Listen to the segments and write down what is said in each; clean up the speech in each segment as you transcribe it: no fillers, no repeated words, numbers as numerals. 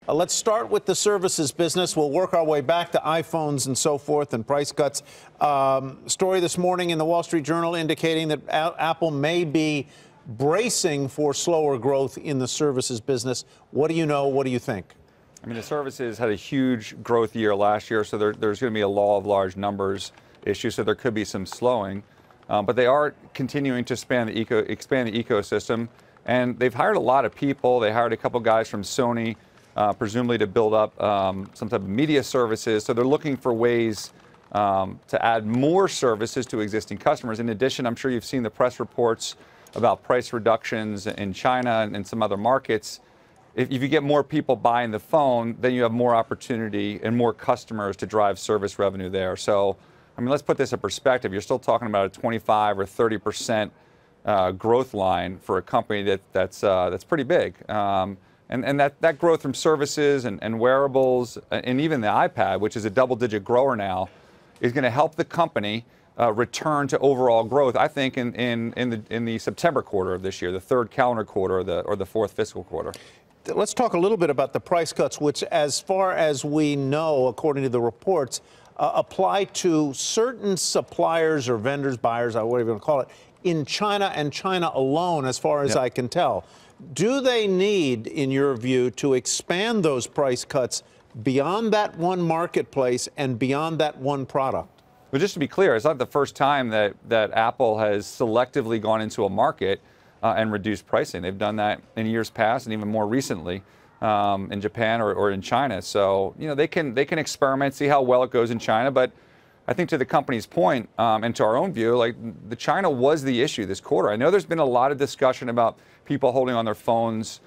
Let's start with the services business. We'll work our way back to iPhones and so forth and price cuts. Story this morning in the Wall Street Journal indicating that Apple may be bracing for slower growth in the services business. What do you know? What do you think? I mean, the services had a huge growth year last year, so there's going to be a law of large numbers issue, so there could be some slowing. But they are continuing to expand the ecosystem, and they've hired a lot of people. They hired a couple guys from Sony, presumably to build up some type of media services. So they're looking for ways to add more services to existing customers. In addition, I'm sure you've seen the press reports about price reductions in China and some other markets. If you get more people buying the phone, then you have more opportunity and more customers to drive service revenue there. So, I mean, let's put this in perspective. You're still talking about a 25 or 30% growth line for a company that's pretty big. And that growth from services and wearables and even the iPad, which is a double-digit grower now, is going to help the company return to overall growth, I think, in the September quarter of this year, the third calendar quarter or the fourth fiscal quarter. Let's talk a little bit about the price cuts, which, as far as we know, according to the reports, apply to certain suppliers or vendors, buyers, whatever you want to call it, in China and China alone, as far as I can tell. Do they need, in your view, to expand those price cuts beyond that one marketplace and beyond that one product? Well, just to be clear, it's not the first time that Apple has selectively gone into a market and reduced pricing. They've done that in years past and even more recently in Japan or in China. So, you know, they can experiment, see how well it goes in China. But I think to the company's point and to our own view, like, the China was the issue this quarter. I know there's been a lot of discussion about people holding on their phones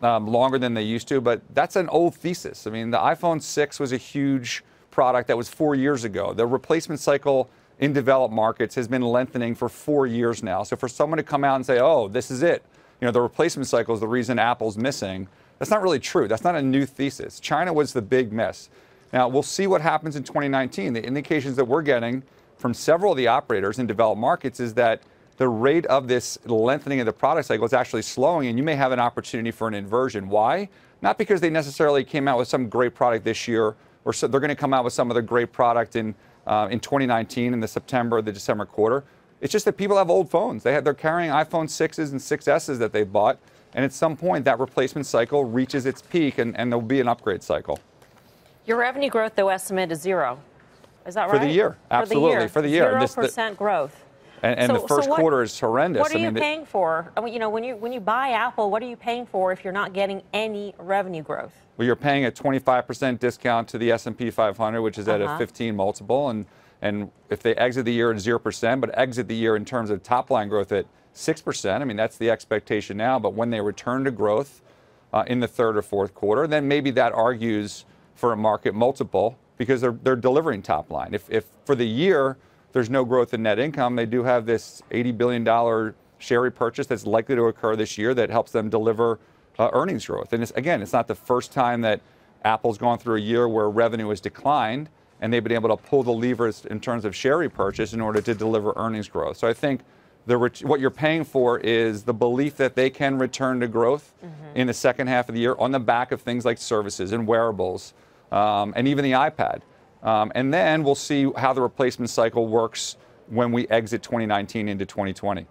longer than they used to, but that's an old thesis. I mean, the iPhone 6 was a huge product that was 4 years ago. The replacement cycle in developed markets has been lengthening for 4 years now. So for someone to come out and say, oh, this is it, you know, the replacement cycle is the reason Apple's missing, that's not really true. That's not a new thesis. China was the big miss. Now, we'll see what happens in 2019. The indications that we're getting from several of the operators in developed markets is that the rate of this lengthening of the product cycle is actually slowing, and you may have an opportunity for an inversion. Why? Not because they necessarily came out with some great product this year, or so they're going to come out with some other great product in 2019 in the September or the December quarter. It's just that people have old phones. They're carrying iPhone 6s and 6Ss that they bought, and at some point that replacement cycle reaches its peak, and there'll be an upgrade cycle. Your revenue growth, though, estimate is 0. Is that right? For the year, absolutely. For the year. 0% growth. And the first quarter is horrendous. What are you paying for? I mean, you know, when you buy Apple, what are you paying for if you're not getting any revenue growth? Well, you're paying a 25% discount to the S&P 500, which is at a 15 multiple, and if they exit the year at 0%, but exit the year in terms of top line growth at 6%, I mean, that's the expectation now. But when they return to growth in the third or fourth quarter, then maybe that argues for a market multiple because they're delivering top line. If for the year there's no growth in net income, they do have this $80 billion share repurchase that's likely to occur this year that helps them deliver earnings growth. And again, it's not the first time that Apple's gone through a year where revenue has declined and they've been able to pull the levers in terms of share repurchase in order to deliver earnings growth. So I think what you're paying for is the belief that they can return to growth in the second half of the year on the back of things like services and wearables and even the iPad. And then we'll see how the replacement cycle works when we exit 2019 into 2020.